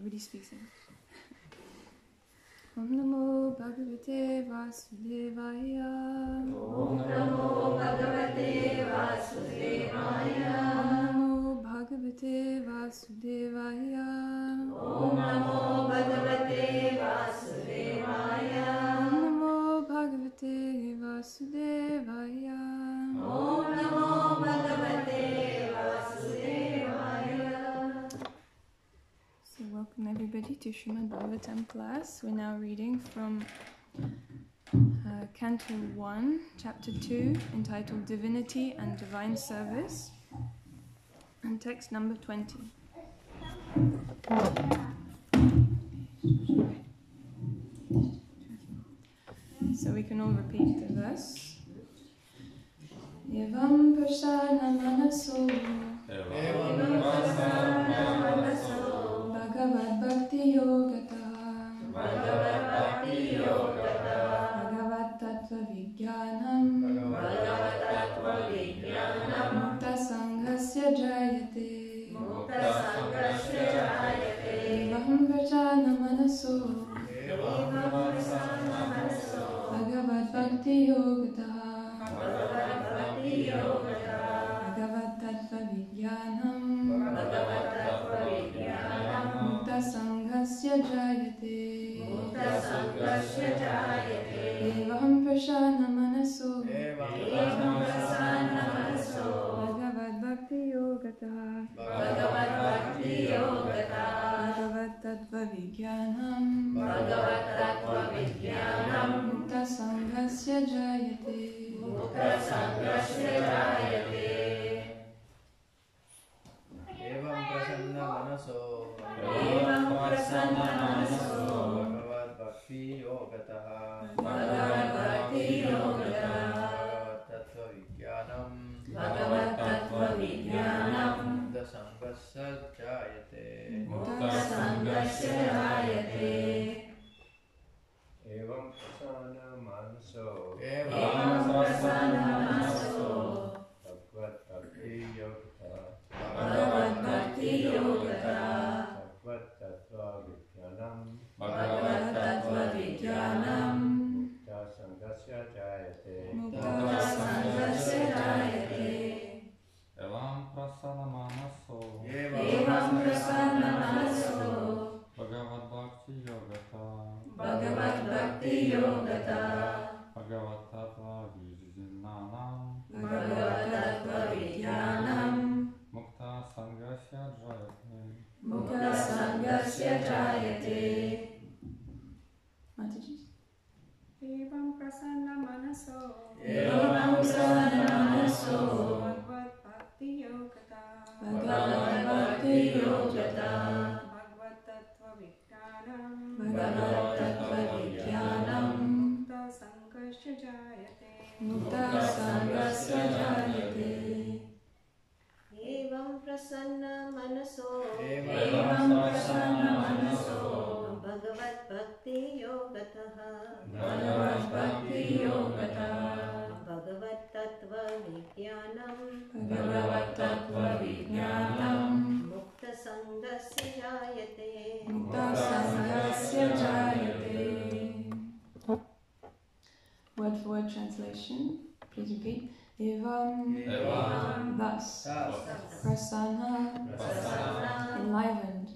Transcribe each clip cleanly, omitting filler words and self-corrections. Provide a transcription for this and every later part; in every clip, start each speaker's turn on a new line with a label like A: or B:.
A: everybody speaks English. Om Namo Bhagavate Vasudevaya.
B: Om Namo Bhagavate Vasudevaya.
A: Om Namo Bhagavate Vasudevaya.
B: Om Namo Bhagavate Vasudevaya.
A: Om Namo Bhagavate Vasudevaya.
B: Om Namo Bhagavate Vasudevaya.
A: So welcome everybody to Srimad Bhagavatam class. We're now reading from Canto 1, Chapter 2, entitled Divinity and Divine Service, and text number 20. So we can all repeat the verse. Evam prasana manaso Bhagavad Bhakti Yogata Bhagavad Tattva Vijnanam Mukta Sanghasya Jayate Evam prasana manaso Bhagavad Bhakti Yogata Bhagavad Tattva Vijnanam Mukta Sanghasya Jayate Evam prasana manaso Bhagavad Bhakti Yogata Bhagavad Tattva Vijnanam Mukta Sanghasya Jayate.
C: Evam prasanna manaso Bhagavad Bhakti Yogataha Bhagavad Tattva Vijnanam Mukta Sanghasya Jayate Evam prasana manaso Bhagavad Bhakti Yogataha Bhagavad Tattva Vijnanam Mukta Sanghasya Jayate
D: Evam prasana manaso Bhagavad Bhakti Yogata
B: Bhagavad Bhakti Yogata
D: Bhagavad Tattva Vijnanam
B: Bhagavad Tattva Vijnanam
D: Mukta Sanghasya Jayate
B: Mukta Sanghasya Jayate.
A: Mataji.
E: Evam prasanna manaso Bhagavad Bhakti Yogata
A: Bhagavad Bhakti Yogata
E: Bhagavad Tattva Vijnanam
A: Bhagavad Tattva Vijnanam
E: Mukta Sanghasya Jayate
A: Mukta Sanghasya Jayate.
B: Evam prasanna manaso Bhagavad Bhakti Yogataha
A: Bhagavad Bhakti Yogata
B: Bhagavad Tattva Vijnanam
A: Bhagavad Tattva Vijnanam
B: Mukta Sanghasya Jayate
A: Mukta Sanghasya Jayate. Word for word translation. Please repeat. Evam. Thus. Prasanna. Enlivened.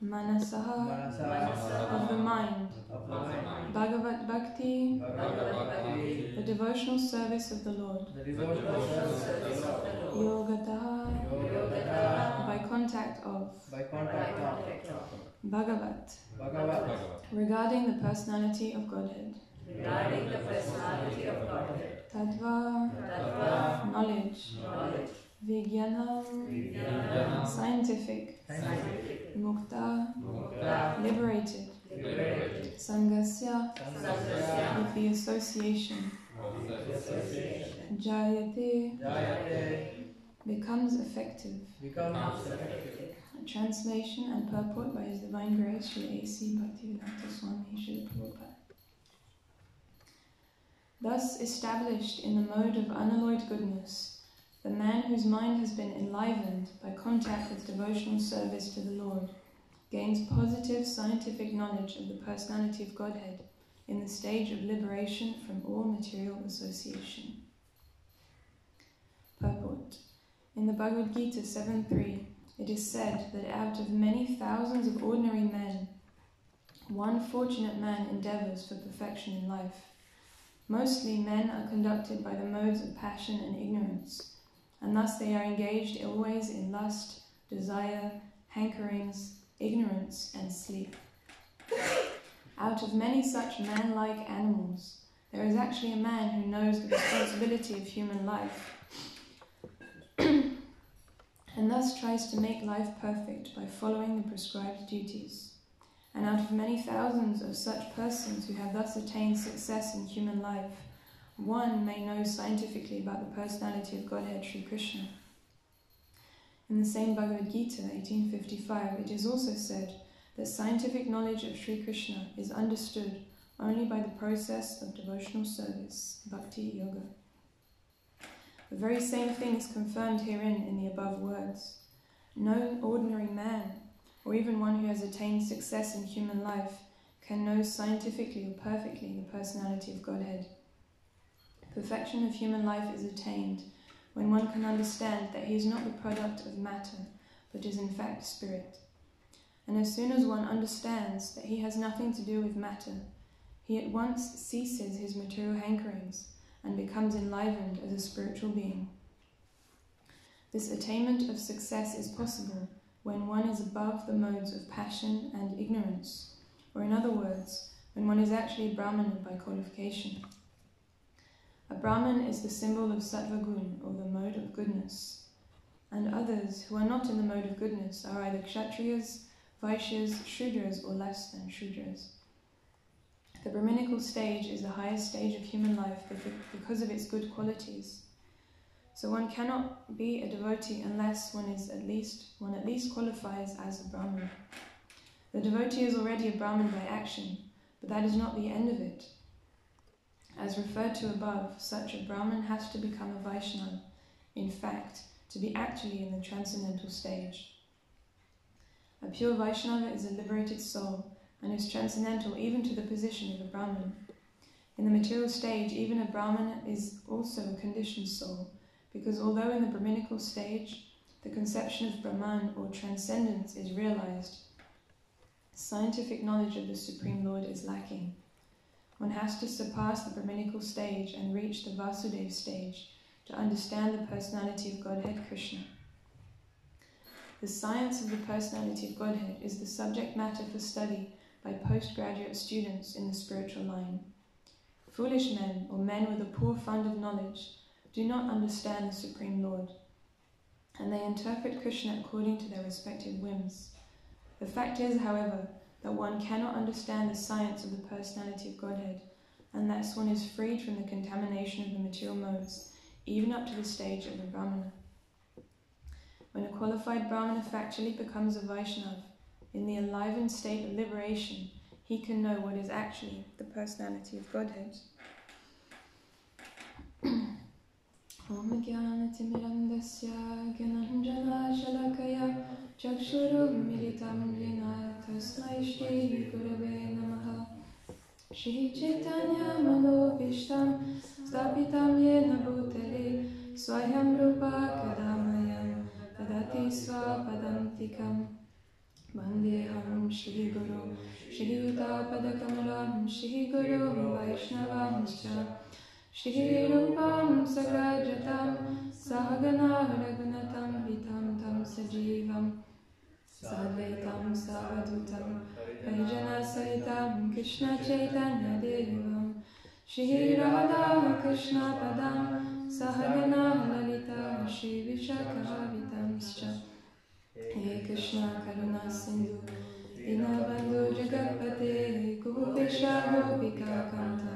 A: Manasaha. Of the mind. Bhagavad Bhakti. The devotional service of the Lord. Yogataha. By contact of. Bhagavat. Regarding the personality of Godhead. Tattva. Knowledge. Vijnanam. Scientific. Mukta. Liberated. Sanghasya. With the association. Jayate. Becomes effective. Translation and purport by His Divine Grace Srila A.C. Bhaktivedanta Swami Srila Prabhupada. Thus established in the mode of unalloyed goodness, The man whose mind has been enlivened by contact with devotional service to the Lord gains positive scientific knowledge of the personality of Godhead in the stage of liberation from all material association. Purport. In the Bhagavad Gita 7.3, it is said that out of many thousands of ordinary men, one fortunate man endeavours for perfection in life. Mostly men are conducted by the modes of passion and ignorance, and thus they are engaged always in lust, desire, hankerings, ignorance, and sleep. Out of many such man-like animals, there is actually a man who knows the responsibility of human life and thus tries to make life perfect by following the prescribed duties. And out of many thousands of such persons who have thus attained success in human life, one may know scientifically about the personality of Godhead Sri Krishna. In the same Bhagavad Gita 1855, it is also said that scientific knowledge of Sri Krishna is understood only by the process of devotional service, bhakti yoga. The very same thing is confirmed herein in the above words. No ordinary man, or even one who has attained success in human life, can know scientifically or perfectly the personality of Godhead. Perfection of human life is attained when one can understand that he is not the product of matter, but is in fact spirit. And as soon as one understands that he has nothing to do with matter, he at once ceases his material hankerings and becomes enlivened as a spiritual being. This attainment of success is possible when one is above the modes of passion and ignorance, or in other words, when one is actually Brahmana by qualification. A Brahman is the symbol of Sattva Gun, or the mode of goodness, and others who are not in the mode of goodness are either Kshatriyas, Vaishyas, Shudras, or less than Shudras. The Brahminical stage is the highest stage of human life because of its good qualities. So one cannot be a devotee unless one at least qualifies as a Brahman. The devotee is already a Brahman by action, but that is not the end of it. As referred to above, such a Brahman has to become a Vaishnava, in fact, to be actually in the transcendental stage. A pure Vaishnava is a liberated soul, and is transcendental even to the position of a Brahman. In the material stage, even a Brahman is also a conditioned soul, because although in the Brahminical stage, the conception of Brahman or transcendence is realized, scientific knowledge of the Supreme Lord is lacking. One has to surpass the Brahminical stage and reach the Vasudeva stage to understand the personality of Godhead Krishna. The science of the personality of Godhead is the subject matter for study by postgraduate students in the spiritual line. Foolish men, or men with a poor fund of knowledge, do not understand the Supreme Lord, and they interpret Krishna according to their respective whims. The fact is, however, that one cannot understand the science of the personality of Godhead, unless one is freed from the contamination of the material modes, even up to the stage of a Brahmana. When a qualified Brahmana factually becomes a Vaishnava, in the enlivened state of liberation, he can know what is actually the personality of Godhead. Om Jnana-timirandasya Gyananjana Shalakaya Chakshurum Militam Yena Tasmai Shri Gurave Namaha Shri Chaitanya Manobishtam Stapitam Yena Bhutale Swayam Rupa Kadamayam Padati Swapadantikam Vandeham Shri Guru Shri Yuta Padakamalam Shri Guru Vaishnavamscha Shri Rupam Sagrajatam Sahagana Raghunatam Vitam Tam Sajivam Sadvaitam Savadutam Vaijana Saritam Krishna Chaitanya Devam Shri Radha Krishna Padam Sahagana Lalita Shri Vishakha Vitamscha He Krishna Karuna Sindhu Dinabandhu Jagatpate Gopesha Gopika Kanta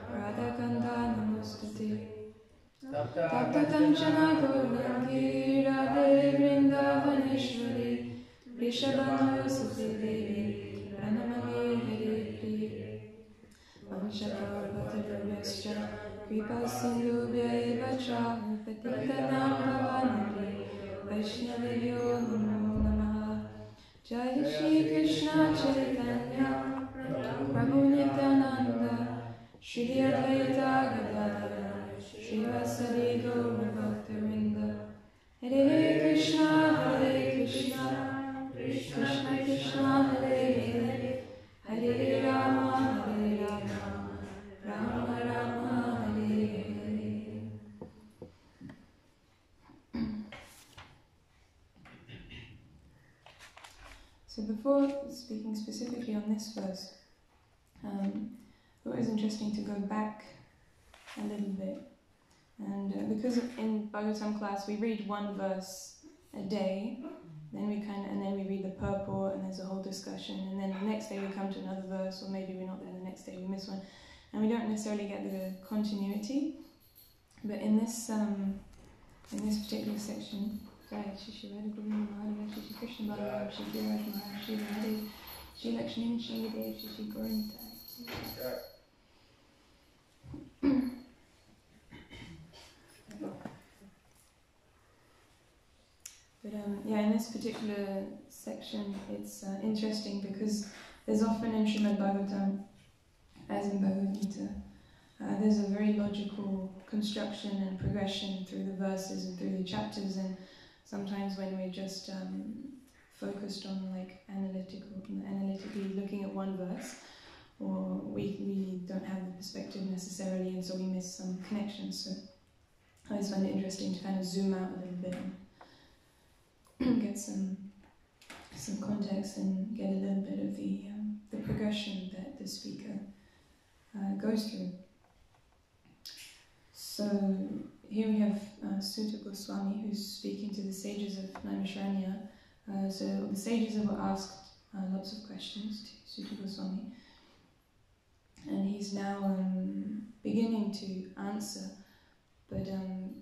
A: Radha Kanta Namostate Tapta Kanchana Gauryangi Radhe Vrindavaneshwari Rishabhanu Suti Devi Pranamami Hare Priye Vanshakavatavyascha Kripa Sindhubhya eva cha Patitanam Bhavanari Vaishnavyo Namo Namaha Jai Shri Krishna Chaitanya Prabhu Nityananda Shri Advaita Gadadara Shri Vasadi Gaura Bhaktavinda Hare Krishna Krishna Krishna Krishna Hare Hare Hare Rama Rama Rama Hare Hare. So before speaking specifically on this verse, I thought it was interesting to go back a little bit. And because in Bhagavatam class we read one verse a day, then we read the purport and there's a whole discussion, and then the next day we come to another verse, or maybe we're not there the next day, we miss one, and we don't necessarily get the continuity. But in this particular section, Shri Krishna Balaram, Shri Viraj Maharaj, Shri Radhe, Shri Lakshmi, Shri Dev, Shri Gorinta. But in this particular section, it's interesting because there's often in Srimad Bhagavatam, as in Bhagavad Gita, there's a very logical construction and progression through the verses and through the chapters, and sometimes when we're just focused on like analytically looking at one verse, or we don't have the perspective necessarily, and so we miss some connections. So I always find it interesting to kind of zoom out a little bit and get some context and get a little bit of the progression that the speaker goes through. So here we have Sutta Goswami, who's speaking to the sages of Naimisharanya. So the sages have asked lots of questions to Sutta Goswami, and he's now beginning to answer. But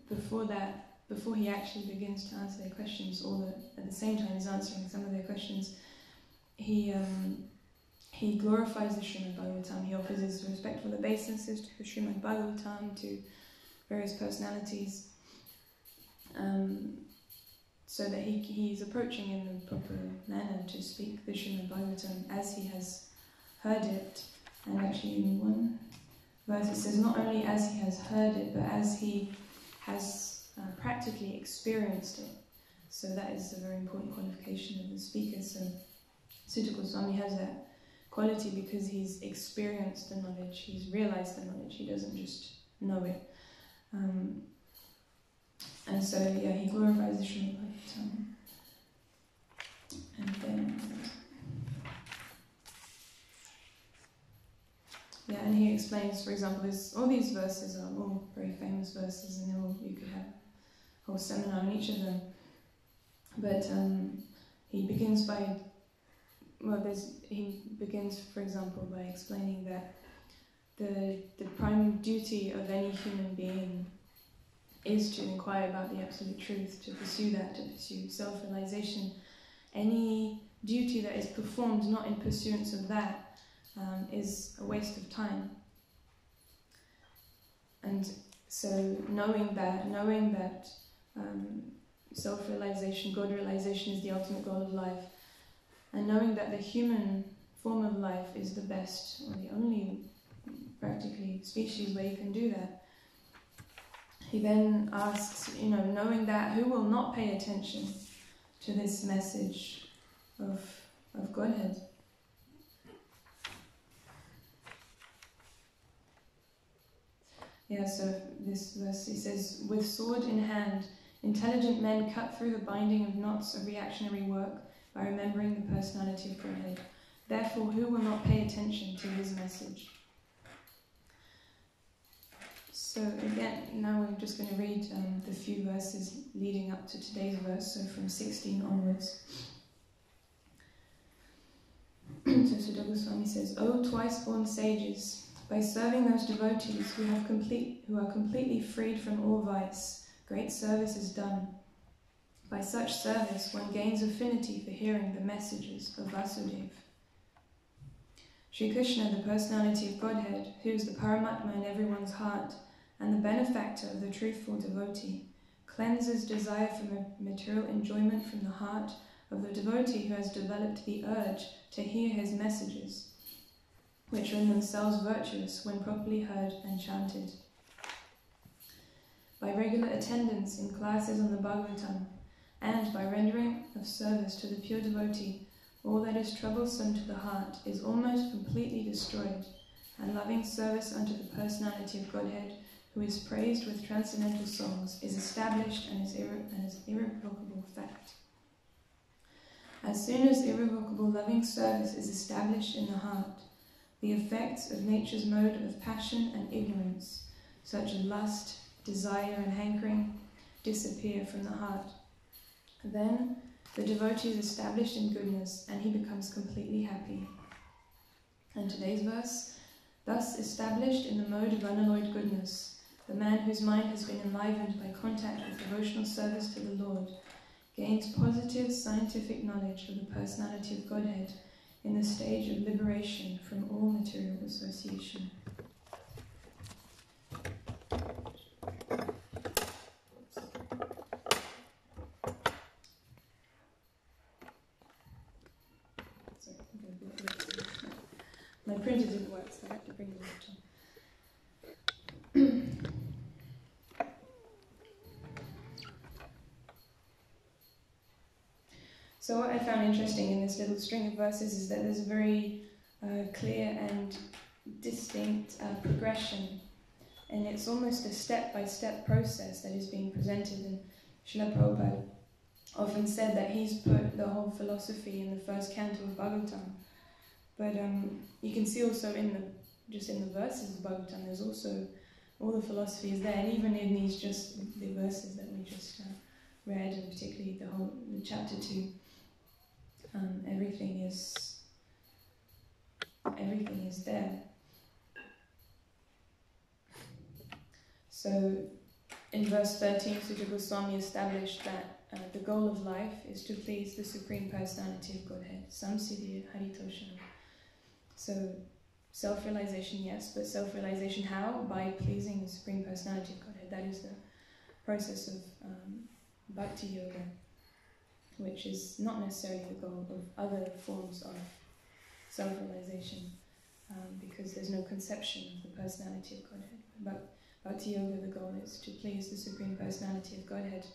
A: before he actually begins to answer their questions, or at the same time he's answering some of their questions, he glorifies the Srimad Bhagavatam. He offers his respectful obeisances to the Srimad Bhagavatam, to various personalities, so that he's approaching in the proper manner to speak the Srimad Bhagavatam as he has heard it. And actually in one verse it says not only as he has heard it, but as he has practically experienced it. So that is a very important qualification of the speaker. So Sutta Goswami has that quality because he's experienced the knowledge, he's realized the knowledge, he doesn't just know it. And so, he glorifies the Srimad Bhagavatam. And then, and he explains, for example, all these verses are all very famous verses, and you could have a whole seminar on each of them. But he begins, for example, by explaining that the prime duty of any human being is to inquire about the absolute truth, to pursue that, to pursue self-realization. Any duty that is performed not in pursuance of that is a waste of time. And so knowing that self-realization, God-realization is the ultimate goal of life, and knowing that the human form of life is the best, or the only practically species where you can do that, he then asks, knowing that, who will not pay attention to this message of Godhead? So this verse, he says, with sword in hand, intelligent men cut through the binding of knots of reactionary work by remembering the personality of Godhead. Therefore, who will not pay attention to his message? So again, now we're just going to read the few verses leading up to today's verse, so from 16 onwards. So Sutta Goswami says, O twice-born sages, by serving those devotees who are completely freed from all vice, great service is done. By such service, one gains affinity for hearing the messages of Vasudeva. Shri Krishna, the personality of Godhead, who is the Paramatma in everyone's heart, and the benefactor of the truthful devotee, cleanses desire for material enjoyment from the heart of the devotee who has developed the urge to hear his messages, which are in themselves virtuous when properly heard and chanted. By regular attendance in classes on the Bhagavatam, and by rendering of service to the pure devotee, all that is troublesome to the heart is almost completely destroyed, and loving service unto the personality of Godhead, who is praised with transcendental songs, is established and is irrevocable fact. As soon as irrevocable loving service is established in the heart, the effects of nature's mode of passion and ignorance, such as lust, desire and hankering, disappear from the heart. Then the devotee is established in goodness and he becomes completely happy. And today's verse, thus established in the mode of unalloyed goodness, the man whose mind has been enlivened by contact with devotional service to the Lord gains positive scientific knowledge of the personality of Godhead in the stage of liberation from all material association. My printer didn't work, so I had to bring it up. So what I found interesting in this little string of verses is that there's a very clear and distinct progression, and it's almost a step-by-step process that is being presented. And Srila Prabhupada often said that he's put the whole philosophy in the first canto of Bhagavatam. But you can see also in the verses of Bhagavatam, there's also all the philosophy is there, and even in these just the verses that we just read, and particularly the chapter 2, everything is there. So in verse 13, Sutta Goswami established that the goal of life is to please the Supreme Personality of Godhead, Samsiddhi Haritoshanam. So self-realization, yes, but self-realization how? By pleasing the Supreme Personality of Godhead. That is the process of bhakti yoga, which is not necessarily the goal of other forms of self-realization, because there's no conception of the personality of Godhead. But bhakti yoga, the goal is to please the Supreme Personality of Godhead.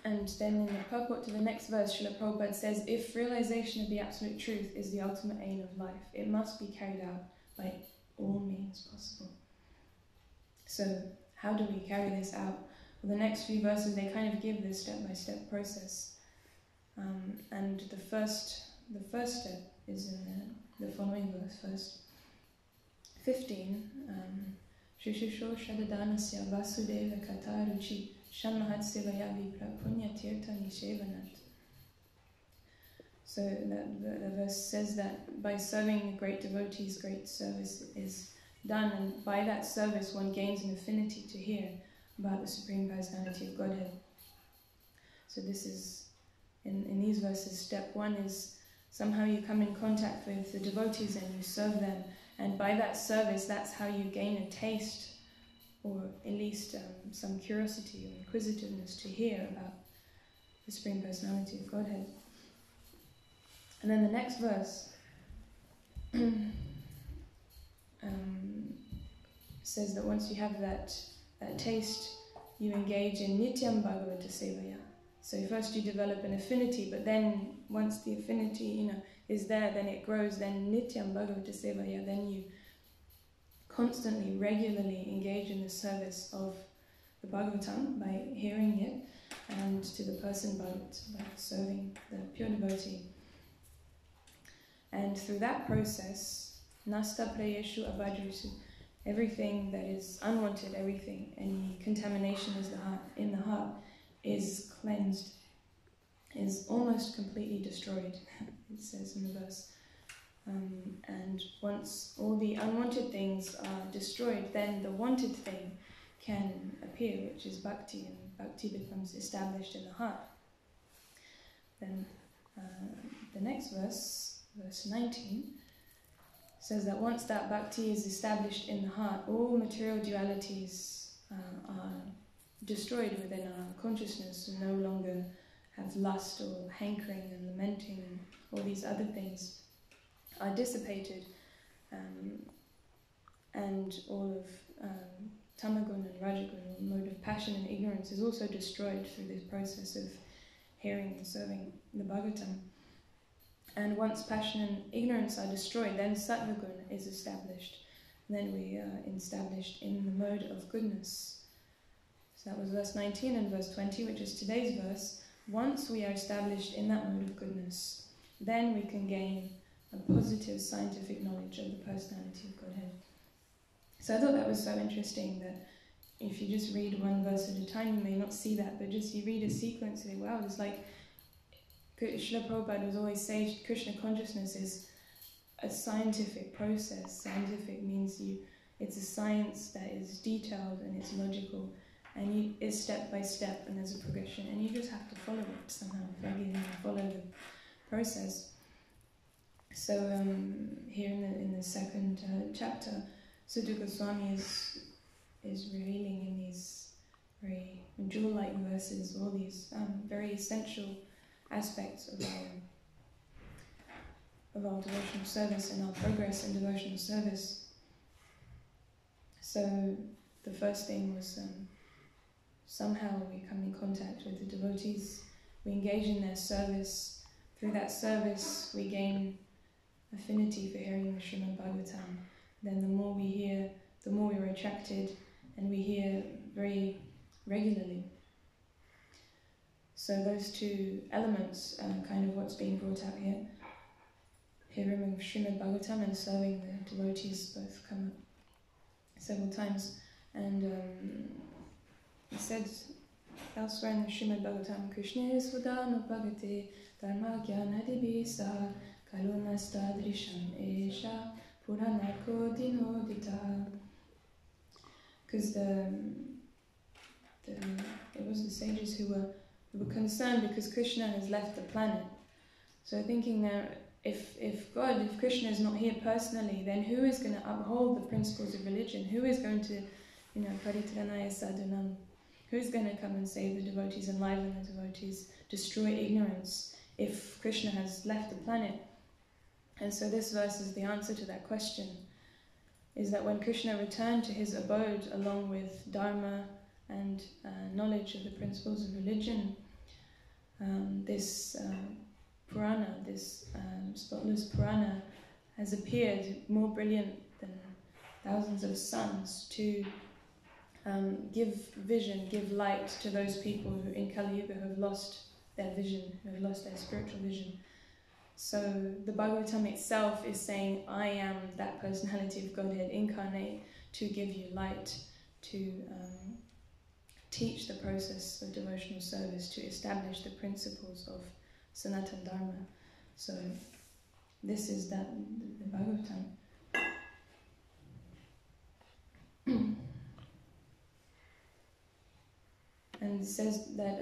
A: And then in the purport to the next verse, Srila Prabhupada says, if realization of the absolute truth is the ultimate aim of life, it must be carried out by all means possible. So how do we carry this out? Well, the next few verses, they kind of give this step-by-step process. And the first step is in the following verse, verse 15. Shishusho Shadadanasya Vasudeva Kataruchi Shanmahat Sevaya Vipra Punya Tirtha Nishevanat. So the verse says that by serving great devotees, great service is done, and by that service one gains an affinity to hear about the Supreme Personality of Godhead. So this is, in these verses, step 1 is somehow you come in contact with the devotees and you serve them, and by that service, that's how you gain a taste, or at least some curiosity or inquisitiveness to hear about the Supreme Personality of Godhead. And then the next verse says that once you have that taste, you engage in Nityam Bhagavata Sevaya. So first you develop an affinity, but then once the affinity, is there, then it grows, then Nityam Bhagavata Sevaya, then you constantly, regularly engage in the service of the Bhagavatam by hearing it, and to the person Bhagat, by serving the pure devotee. And through that process, Nasta Prayeshu Abhadrisu, everything that is unwanted, everything, any contamination in the heart is cleansed, is almost completely destroyed, it says in the verse. And once all the unwanted things are destroyed, then the wanted thing can appear, which is bhakti, and bhakti becomes established in the heart. Then the next verse, verse 19, says that once that bhakti is established in the heart, all material dualities are destroyed within our consciousness, and no longer have lust or hankering and lamenting and all these other things are dissipated, and all of tamagun and rajagun, or mode of passion and ignorance, is also destroyed through this process of hearing and serving the Bhagavatam. And once passion and ignorance are destroyed, then sattva-gun is established. Then we are established in the mode of goodness. So that was verse 19, and verse 20, which is today's verse. Once we are established in that mode of goodness, then we can gain a positive scientific knowledge of the personality of Godhead. So I thought that was so interesting that if you just read one verse at a time, you may not see that, but just you read a sequence and wow, it's like Srila Prabhupada was always saying Krishna consciousness is a scientific process. Scientific means it's a science that is detailed and it's logical, and it's step by step, and there's a progression, and you just have to follow it somehow, follow the process. So here in the second chapter, Sudha Goswami is revealing in these very jewel-like verses all these very essential aspects of our devotional service and our progress in devotional service. So the first thing was somehow we come in contact with the devotees, we engage in their service. Through that service we gain affinity for hearing the Srimad Bhagavatam. Then the more we hear, the more we are attracted, and we hear very regularly. So those two elements are kind of what's being brought out here. Hearing of Srimad Bhagavatam and serving the devotees both come up several times. And it said elsewhere in the Srimad Bhagavatam, Krishna Swadama Bhagate Dharma Gyanadibhi Saha Kalunasta Drisham Esha Puranako Dinodita. Because it was the sages who were concerned because Krishna has left the planet. So thinking that if Krishna is not here personally, then who is going to uphold the principles of religion? Who is going to, Paritranaya Sadhanam? Who is going to come and save the devotees, enliven the devotees, destroy ignorance if Krishna has left the planet? And so this verse is the answer to that question, is that when Krishna returned to his abode along with Dharma and knowledge of the principles of religion, this Purana, this spotless Purana, has appeared more brilliant than thousands of suns to give vision, give light to those people who in Kali Yuga have lost their vision, who have lost their spiritual vision. So the Bhagavatam itself is saying, I am that personality of Godhead incarnate to give you light, to teach the process of devotional service, to establish the principles of Sanatana Dharma. So this is the Bhagavatam. And it says that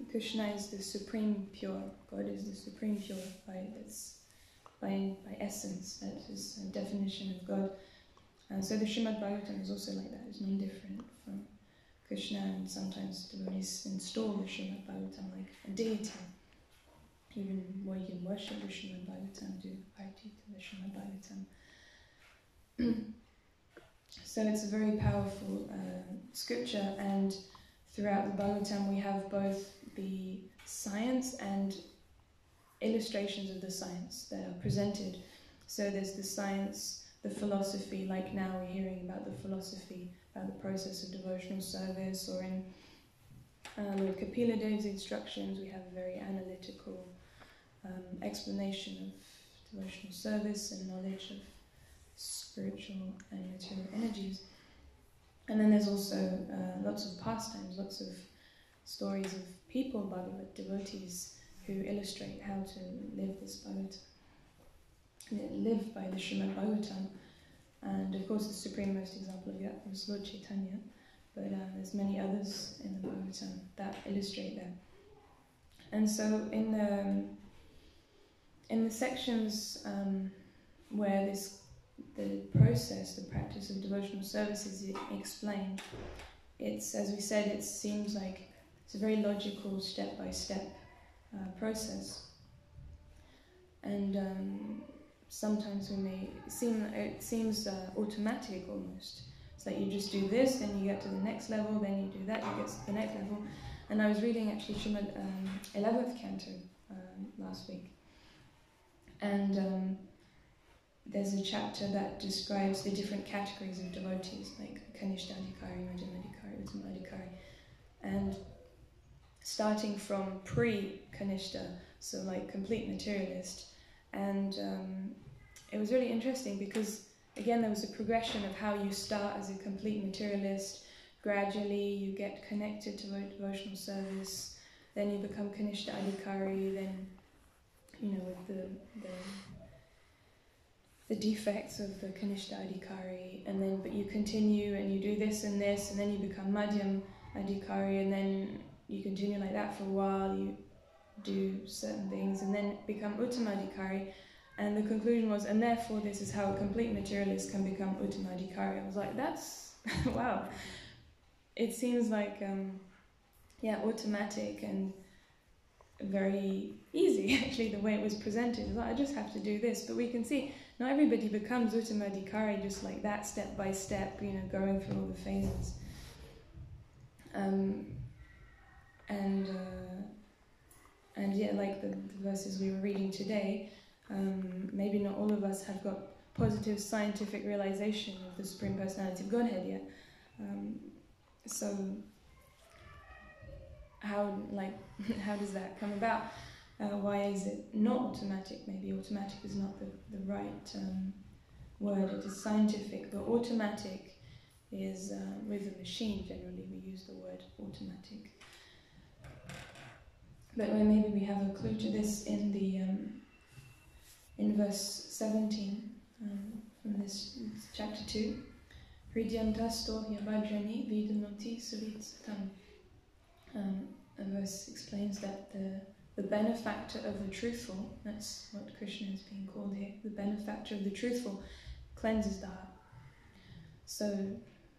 A: Krishna is the supreme pure. God is the supreme pure by essence. That is a definition of God. And so the Srimad Bhagavatam is also like that. It's non-different from Krishna, and sometimes devotees install the Srimad Bhagavatam like a deity. Even more you can worship the Srimad Bhagavatam, do bhakti to the Srimad Bhagavatam. So it's a very powerful scripture, and throughout the Bhagavatam we have both the science and illustrations of the science that are presented. So there's the science, the philosophy, like now we're hearing about the philosophy, about the process of devotional service, or in Lord Kapila Dev's instructions we have a very analytical explanation of devotional service and knowledge of spiritual and material energies. And then there's also lots of pastimes, lots of stories of people, Bhagavad devotees, who illustrate how to live this Bhagavatam, live by the Srimad Bhagavatam. And of course the supreme most example of that was Lord Chaitanya, but there's many others in the Bhagavatam that illustrate that. And so in the sections where this the process, the practice of devotional service is explained. It's, as we said, it seems like it's a very logical step-by-step process. And sometimes it seems automatic almost. It's like you just do this, then you get to the next level, then you do that, you get to the next level. And I was reading actually Srimad 11th Canto last week. And there's a chapter that describes the different categories of devotees, like Kanishta-adhikari, Madhyama-adhikari, Uttama-adhikari. And starting from pre-Kanishta, so like complete materialist. And it was really interesting because, again, there was a progression of how you start as a complete materialist. Gradually you get connected to devotional service, then you become Kanishta Adhikari, then, you know, with the defects of the Kanishta Adhikari, and then but you continue and you do this, and then you become Madhyam Adhikari, and then you continue like that for a while, you do certain things, and then become Uttama Adhikari. And the conclusion was, and therefore this is how a complete materialist can become Uttama Adhikari. I was like, that's, wow. It seems like, automatic and very easy, actually, the way it was presented. It's like, I just have to do this. But we can see, not everybody becomes Uttama Adhikari just like that, step by step, you know, going through all the phases. And yeah, like the verses we were reading today, maybe not all of us have got positive scientific realization of the Supreme Personality of Godhead yet. So how does that come about? Why is it not automatic? Maybe automatic is not the right word. It is scientific, but automatic is with a machine. Generally, we use the word automatic. But maybe we have a clue to this in the in verse 17 from this chapter 2. Hridyantasto yabhadrani vidunoti savitsatam. A verse explains that the benefactor of the truthful, that's what Krishna is being called here, the benefactor of the truthful cleanses the heart. So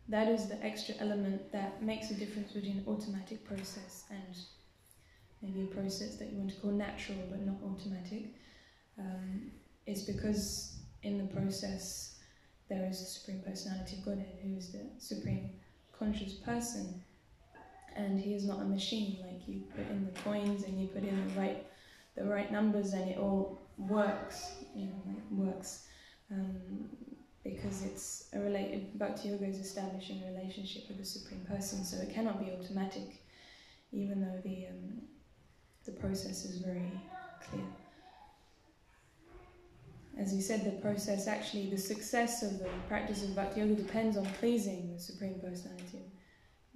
A: that is the extra element that makes a difference between an automatic process and maybe a process that you want to call natural but not automatic. Is because in the process there is the Supreme Personality of Godhead, who is the Supreme Conscious Person, and he is not a machine. Like you put in the coins and you put in the right numbers and it all works, because it's a related. Bhakti Yoga is establishing a relationship with the Supreme Person, so it cannot be automatic, even though the process is very clear. As we said, the process, actually, the success of the practice of Bhakti Yoga depends on pleasing the Supreme Personality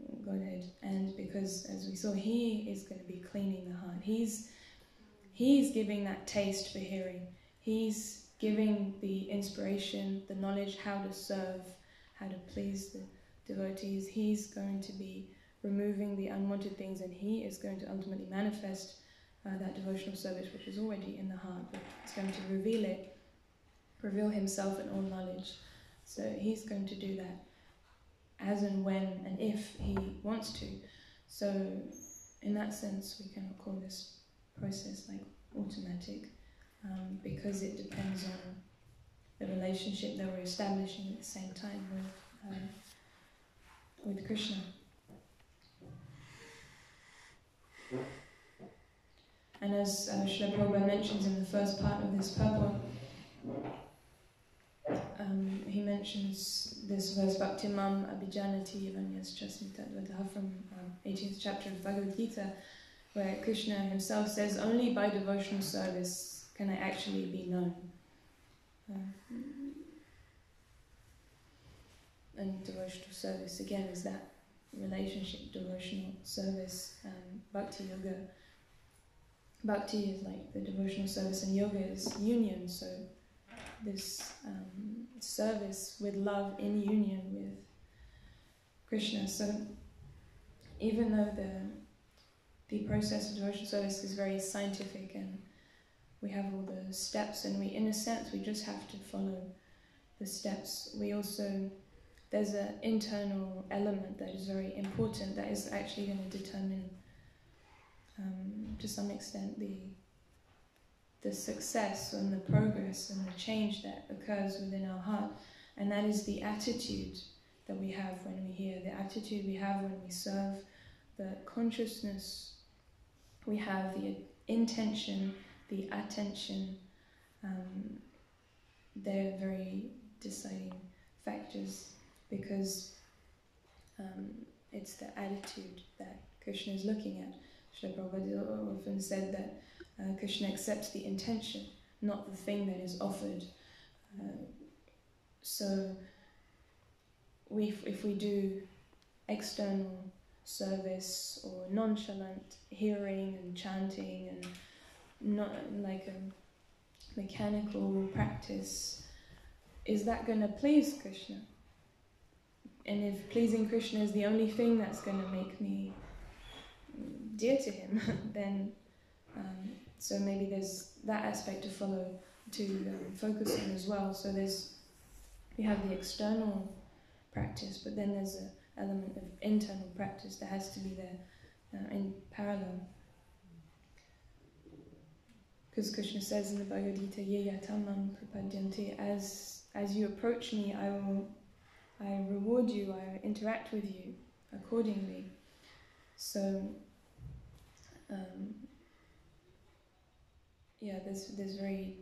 A: of Godhead. And because, as we saw, he is going to be cleaning the heart. He's giving that taste for hearing. He's giving the inspiration, the knowledge how to serve, how to please the devotees. He's going to be removing the unwanted things, and he is going to ultimately manifest that devotional service which is already in the heart, but it's going to reveal himself in all knowledge. So he's going to do that as and when and if he wants to. So in that sense we cannot call this process like automatic, because it depends on the relationship that we're establishing at the same time with Krishna. And as Srila Prabhupada mentions in the first part of this purport, he mentions this verse, Bhaktimam abhijanati yavanyascha from 18th chapter of Bhagavad Gita, where Krishna himself says, only by devotional service can I actually be known. And devotional service, again, is that relationship, devotional service, Bhakti Yoga. Bhakti is like the devotional service, and yoga is union, so this service with love in union with Krishna. So even though the process of devotional service is very scientific and we have all the steps, and in a sense we just have to follow the steps, there's an internal element that is very important that is actually going to determine, to some extent, the success and the progress and the change that occurs within our heart. And that is the attitude that we have when we hear, the attitude we have when we serve, the consciousness we have, the intention, the attention. They're very deciding factors, because it's the attitude that Krishna is looking at. Srila Prabhupada often said that Krishna accepts the intention, not the thing that is offered. So if we do external service or nonchalant hearing and chanting and not like a mechanical practice, is that going to please Krishna? And if pleasing Krishna is the only thing that's going to make me dear to him, then so maybe there's that aspect to follow, to focus on as well. So we have the external practice, but then there's an element of internal practice that has to be there in parallel. Because Krishna says in the Bhagavad Gita, Ye yatamam prapadyanti, as you approach me, I reward you, I interact with you accordingly. So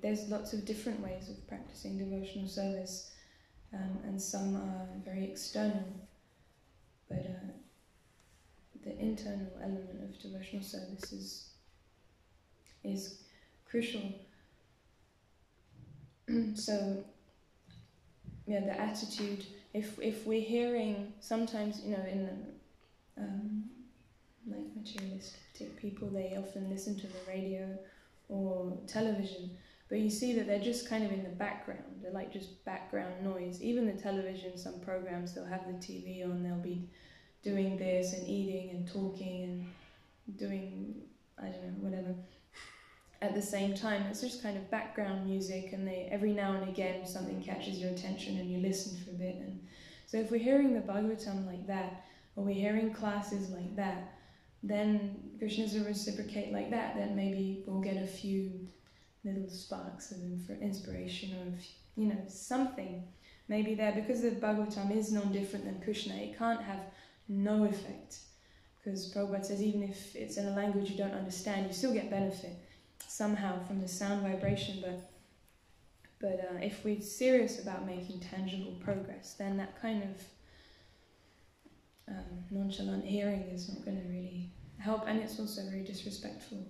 A: there's lots of different ways of practicing devotional service, and some are very external, but the internal element of devotional service is crucial. So the attitude, if we're hearing, sometimes in the like materialistic people, they often listen to the radio or television, but you see that they're just kind of in the background. They're like just background noise. Even the television, some programs, they'll have the TV on, they'll be doing this and eating and talking and doing, I don't know, whatever. At the same time, it's just kind of background music, and every now and again something catches your attention and you listen for a bit. And so if we're hearing the Bhagavatam like that, or we're hearing classes like that, then Krishna's will reciprocate like that, then maybe we'll get a few little sparks of inspiration, or something maybe there, because the Bhagavatam is no different than Krishna. It can't have no effect, because Prabhupada says even if it's in a language you don't understand, you still get benefit somehow from the sound vibration, but if we're serious about making tangible progress, then that kind of nonchalant hearing is not going to really help, and it's also very disrespectful.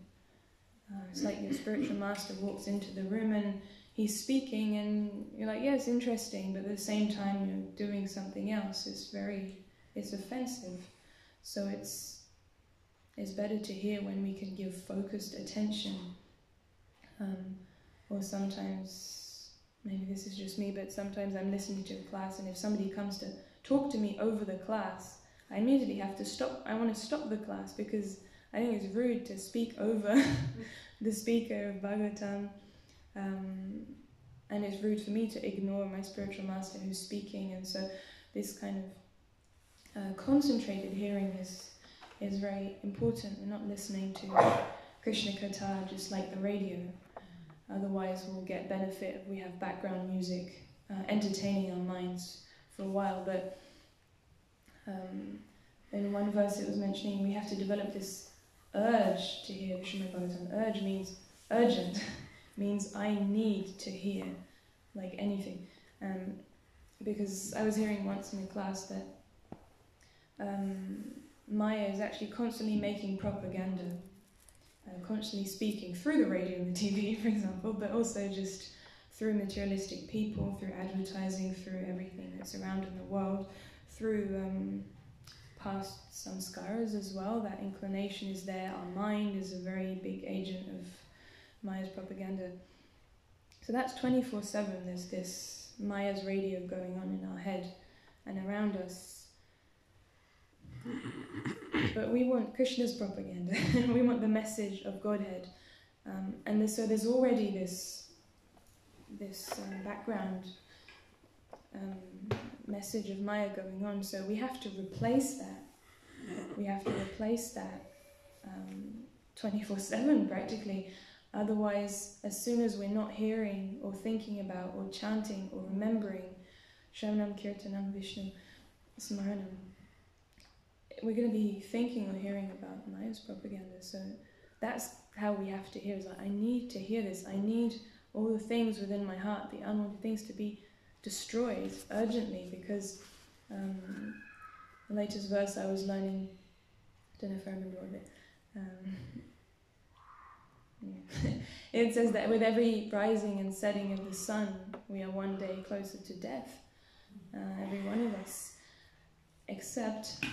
A: It's like your spiritual master walks into the room and he's speaking, and you're like, yeah, it's interesting, but at the same time you're doing something else. It's offensive. So it's better to hear when we can give focused attention. Or sometimes, maybe this is just me, but sometimes I'm listening to a class, and if somebody comes to talk to me over the class, I immediately have to stop. I want to stop the class, because I think it's rude to speak over the speaker of Bhagavatam, and it's rude for me to ignore my spiritual master who's speaking. And so this kind of concentrated hearing is very important. We're not listening to Krishna Katha just like the radio. Otherwise we'll get benefit if we have background music entertaining our minds for a while. But in one verse it was mentioning we have to develop this urge to hear the Srimad Bhagavatam. Urge means urgent, means I need to hear, like anything. Because I was hearing once in a class that Maya is actually constantly making propaganda, constantly speaking through the radio and the TV, for example, but also just through materialistic people, through advertising, through everything that's around in the world, through past samskaras as well. That inclination is there. Our mind is a very big agent of Maya's propaganda. So that's 24/7. There's this Maya's radio going on in our head and around us. But we want Krishna's propaganda. We want the message of Godhead. So there's already this background message of Maya going on. So we have to replace that. We have to replace that 24/7 practically. Otherwise, as soon as we're not hearing or thinking about or chanting or remembering Shravanam Kirtanam Vishnu Smaranam, we're going to be thinking or hearing about Maya's propaganda. So that's how we have to hear. Is like, I need to hear this. I need all the things within my heart, the unwanted things, to be destroyed urgently, because the latest verse I was learning, don't know if I remember all of it, it says that with every rising and setting of the sun, we are one day closer to death, every one of us, except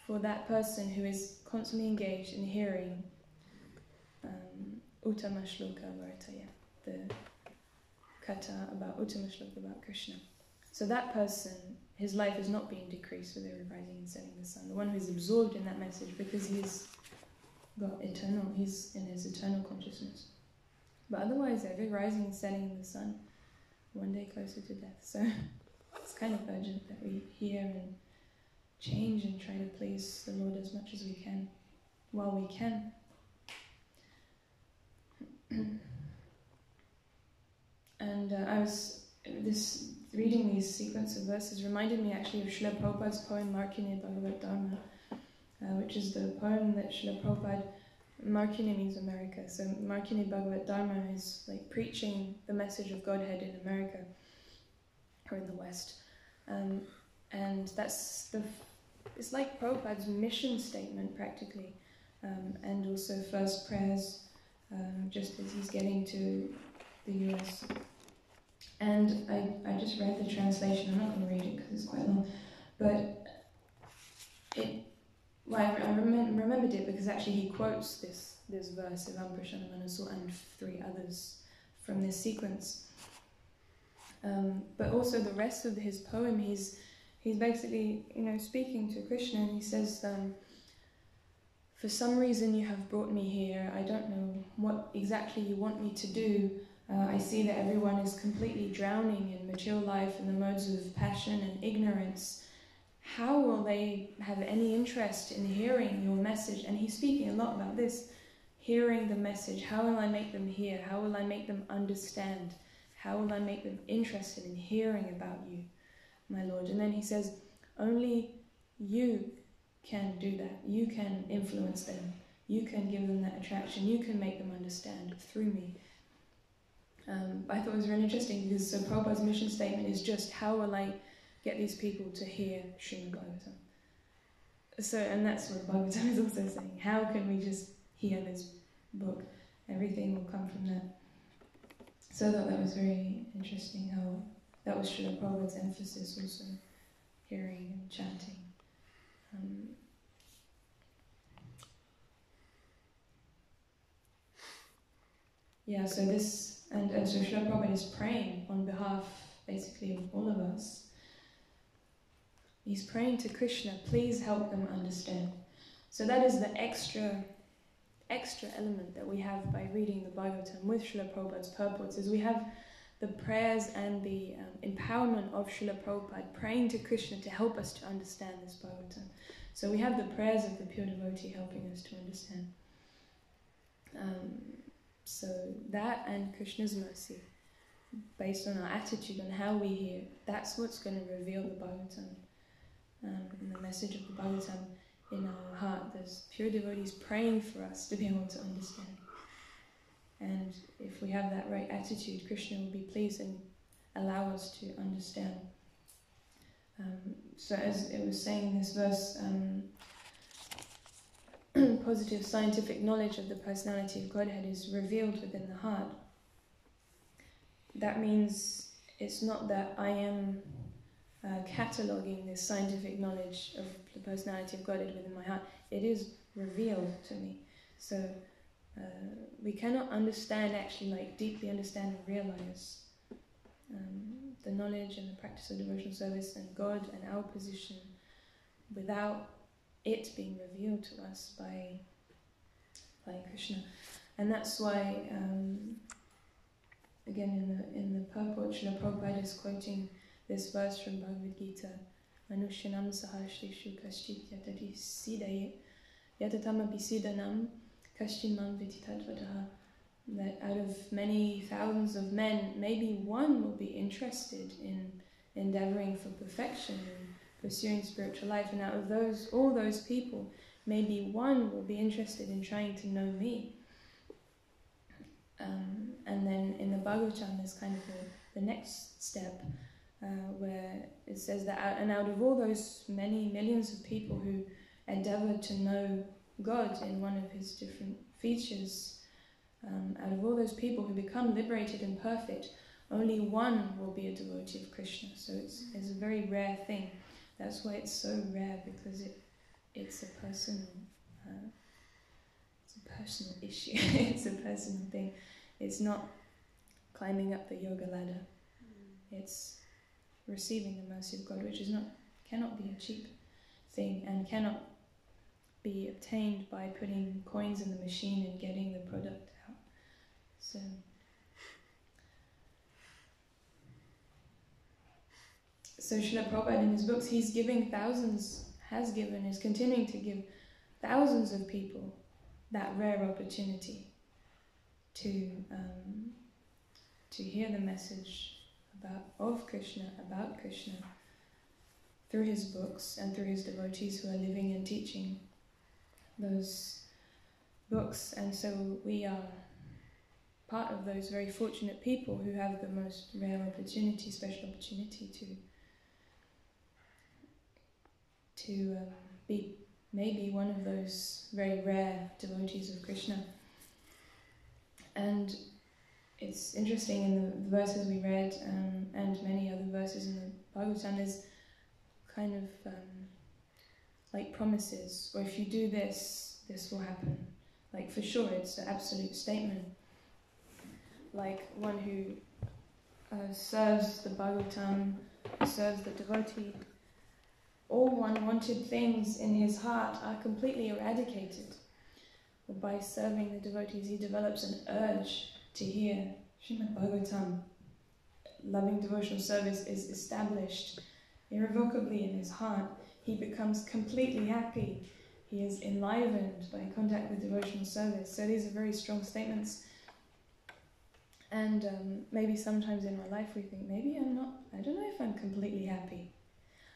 A: for that person who is constantly engaged in hearing Uttama Shloka Varataya, the katha about Uttama Shloka about Krishna. So that person, his life is not being decreased with every rising and setting of the sun. The one who is absorbed in that message, because he's in his eternal consciousness. But otherwise, every rising and setting of the sun, one day closer to death. So it's kind of urgent that we hear and change and try to please the Lord as much as we can, while we can. And I was reading these sequence of verses reminded me actually of Srila Prabhupada's poem Markine Bhagavat Dharma, which is the poem that Srila Prabhupada, Markine means America, so Markine Bhagavat Dharma is like preaching the message of Godhead in America, or in the West. And it's like Prabhupada's mission statement practically, and also first prayers, just as he's getting to the US. And I just read the translation. I'm not going to read it because it's quite long, but I remembered it because actually he quotes this verse, Evam Prashanna Manaso, and 3 others from this sequence. But also the rest of his poem, he's basically, speaking to Krishna, and he says, for some reason you have brought me here. I don't know what exactly you want me to do. I see that everyone is completely drowning in material life and the modes of passion and ignorance. How will they have any interest in hearing your message? And he's speaking a lot about this, hearing the message. How will I make them hear? How will I make them understand? How will I make them interested in hearing about you, my Lord? And then he says, only you can do that. You can influence them. You can give them that attraction. You can make them understand through me. I thought it was really interesting because so Prabhupada's mission statement is just, how will I get these people to hear Srimad Bhagavatam? So, and that's what Bhagavatam is also saying. How can we just hear this book? Everything will come from that. So I thought that was very interesting, how that was Srila Prabhupada's emphasis also, hearing and chanting. So this, and so Srila Prabhupada is praying on behalf, basically, of all of us. He's praying to Krishna, please help them understand. So that is the extra element that we have by reading the Bhagavatam with Srila Prabhupada's purports, is we have the prayers and the empowerment of Srila Prabhupada praying to Krishna to help us to understand this Bhagavatam. So we have the prayers of the pure devotee helping us to understand. So that and Krishna's mercy, based on our attitude and how we hear, that's what's going to reveal the Bhagavatam. And the message of the Bhagavatam in our heart. There's pure devotees praying for us to be able to understand. And if we have that right attitude, Krishna will be pleased and allow us to understand. So as it was saying in this verse, positive scientific knowledge of the personality of Godhead is revealed within the heart. That means it's not that I am cataloguing this scientific knowledge of the personality of Godhead within my heart. It is revealed to me. So we cannot understand, actually, like deeply understand and realize the knowledge and the practice of devotional service and God and our position without it being revealed to us by Krishna. And that's why, again, in the purport, Srila Prabhupada is quoting this verse from Bhagavad Gita, Manushanam sahasrishu kaschit yatati sidaye yatatamapi sidanam kaschin mam vititatvataha, that out of many thousands of men, maybe one will be interested in endeavoring for perfection and pursuing spiritual life, and out of all those people, maybe one will be interested in trying to know me. And then in the Bhagavatam, there's kind of the next step where it says that out of all those many millions of people who endeavor to know God in one of his different features, out of all those people who become liberated and perfect, only one will be a devotee of Krishna. So it's a very rare thing. That's why it's so rare, because it's a personal issue. It's a personal thing. It's not climbing up the yoga ladder. It's receiving the mercy of God, which cannot be a cheap thing and cannot be obtained by putting coins in the machine and getting the product out. So Srila Prabhupada in his books, he's giving thousands, has given, is continuing to give thousands of people that rare opportunity to hear the message about Krishna through his books and through his devotees who are living and teaching those books. And so we are part of those very fortunate people who have the most rare opportunity, special opportunity to be maybe one of those very rare devotees of Krishna. And it's interesting in the verses we read and many other verses in the Bhagavatam, there's kind of like promises, or if you do this, this will happen. Like for sure, it's an absolute statement. Like one who serves the Bhagavatam, serves the devotee, all unwanted things in his heart are completely eradicated. By serving the devotees, he develops an urge to hear Srimad Bhagavatam. Loving devotional service is established irrevocably in his heart. He becomes completely happy. He is enlivened by contact with devotional service. So these are very strong statements. And maybe sometimes in my life we think, maybe I'm not, I don't know if I'm completely happy.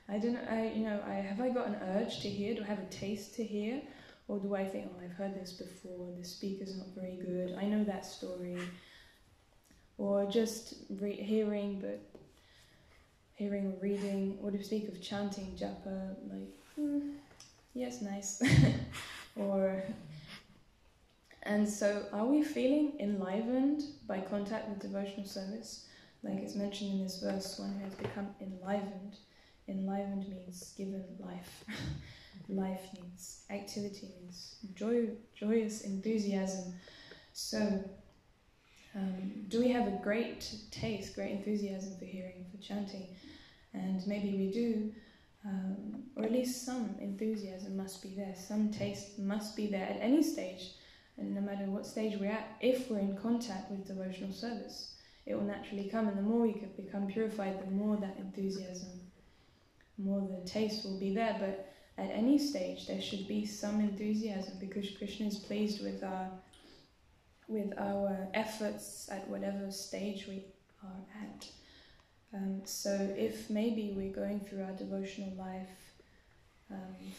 A: I don't know, have I got an urge to hear? Do I have a taste to hear? Or do I think, I've heard this before, the speaker's not very good, I know that story. Or just hearing or reading, or to speak of chanting, japa, like, yes, nice. And so are we feeling enlivened by contact with devotional service? Like it's mentioned in this verse, one who has become enlivened. Enlivened means given life. Life means activity, means joyous enthusiasm. So, do we have a great taste, great enthusiasm for hearing, for chanting? And maybe we do, or at least some enthusiasm must be there, some taste must be there at any stage, and no matter what stage we're at, if we're in contact with devotional service, it will naturally come, and the more we could become purified, the more that enthusiasm, more the taste will be there. But at any stage there should be some enthusiasm, because Krishna is pleased with our efforts at whatever stage we are at. So if maybe we're going through our devotional life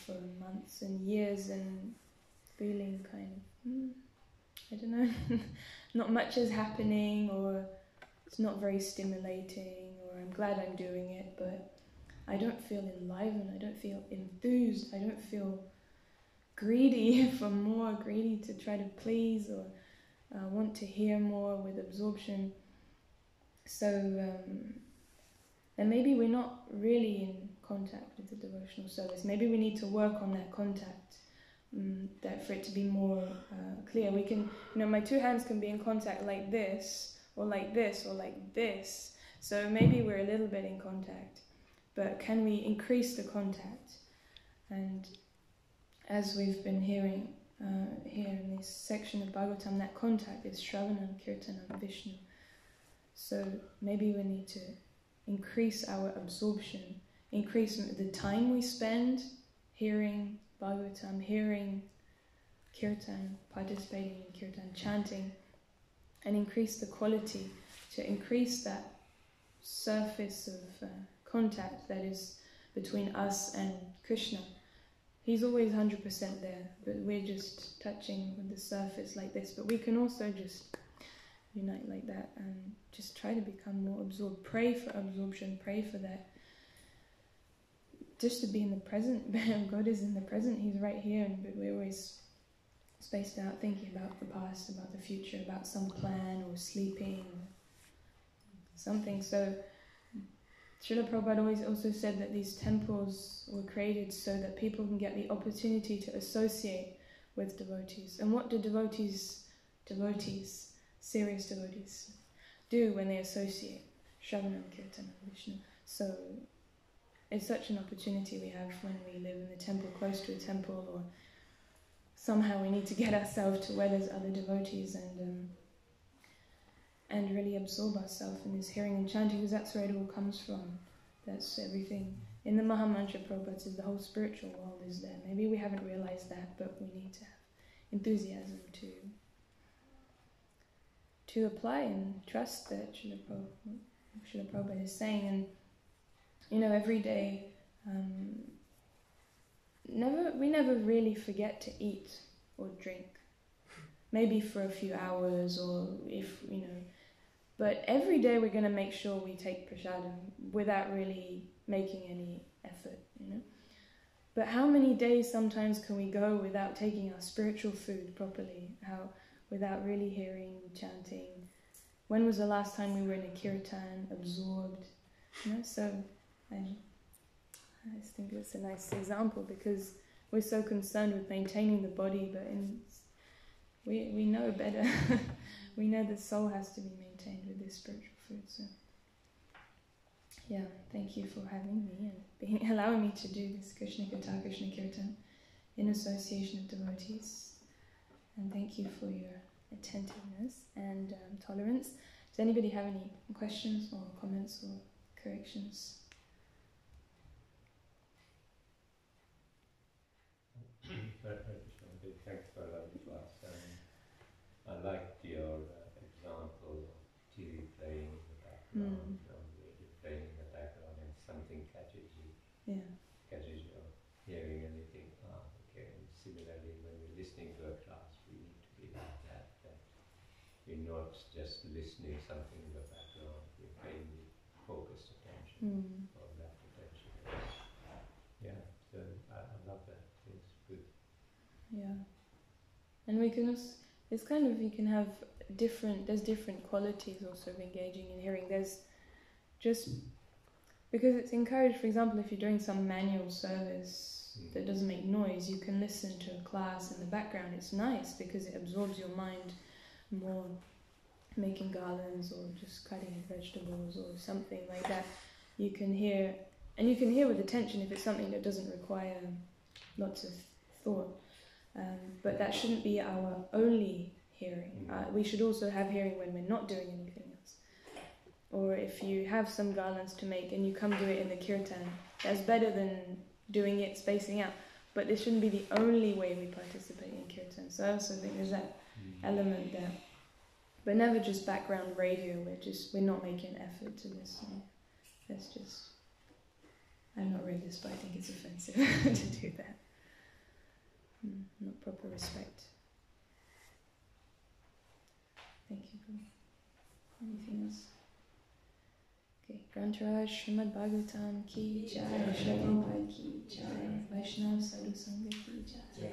A: for months and years and feeling kind of, I don't know, not much is happening, or it's not very stimulating, or I'm glad I'm doing it, but I don't feel enlivened, I don't feel enthused, I don't feel greedy for more, greedy to try to please, or want to hear more with absorption. So then maybe we're not really in contact with the devotional service. Maybe we need to work on that contact, that for it to be more clear. We can, my two hands can be in contact like this, or like this, or like this. So maybe we're a little bit in contact. But can we increase the contact? And as we've been hearing here in this section of Bhagavatam, that contact is Shravanam, Kirtanam, Vishnu. So maybe we need to increase our absorption, increase the time we spend hearing Bhagavatam, hearing Kirtan, participating in Kirtan, chanting, and increase the quality, to increase that surface of contact that is between us and Krishna. He's always 100% there, but we're just touching with the surface like this. But we can also just unite like that and just try to become more absorbed. Pray for absorption, pray for that. Just to be in the present. God is in the present, He's right here, but we're always spaced out thinking about the past, about the future, about some plan or sleeping, something. So Srila Prabhupada always also said that these temples were created so that people can get the opportunity to associate with devotees. And what do devotees, serious devotees, do when they associate? Shravanam, Kirtanam, Vishnu. So it's such an opportunity we have when we live in the temple, close to a temple, or somehow we need to get ourselves to where there's other devotees and really absorb ourselves in this hearing and chanting, because that's where it all comes from. That's everything. In the Mahamantra, Prabhupada says the whole spiritual world is there. Maybe we haven't realized that, but we need to have enthusiasm to apply and trust that Srila Prabhupada is saying. And you know, every day, we never really forget to eat or drink. Maybe for a few hours, or if, you know, but every day we're going to make sure we take prasadam without really making any effort, you know. But how many days sometimes can we go without taking our spiritual food properly? Without really hearing, chanting? When was the last time we were in a kirtan, absorbed? You know, so I just think it's a nice example, because we're so concerned with maintaining the body, but we know better. We know the soul has to be maintained with this spiritual food. So, yeah, thank you for having me and allowing me to do this Krishna Katha, Krishna Kirtan in association of devotees. And thank you for your attentiveness and tolerance. Does anybody have any questions or comments or corrections?
C: Thanks for a lovely class. I liked your example of TV playing in the background, radio playing in the background, and something catches you.
A: Yeah.
C: Catches your hearing, and you think, okay. And similarly, when we're listening to a class, we need to be like that. That we're not just listening something in the background. We're paying focused attention or that attention. Yeah. So I love that. It's good.
A: Yeah. And we can also, it's kind of, you can have there's different qualities also of engaging in hearing. There's just, because it's encouraged, for example, if you're doing some manual service that doesn't make noise, you can listen to a class in the background. It's nice because it absorbs your mind more, making garlands or just cutting vegetables or something like that. You can hear, and you can hear with attention if it's something that doesn't require lots of thought. But that shouldn't be our only hearing. We should also have hearing when we're not doing anything else. Or if you have some garlands to make and you come do it in the kirtan, that's better than doing it spacing out. But this shouldn't be the only way we participate in kirtan. So I also think there's that element there. But never just background radio, we're not making an effort to listen. That's just, I've not read this, but I think it's offensive to do that. Not proper respect. Thank you. Anything else? Okay. Grantaraj Srimad Bhagavatam ki jai, Srila Prabhupada ki jai, Vaishnava Sadhu Sangha ki jai.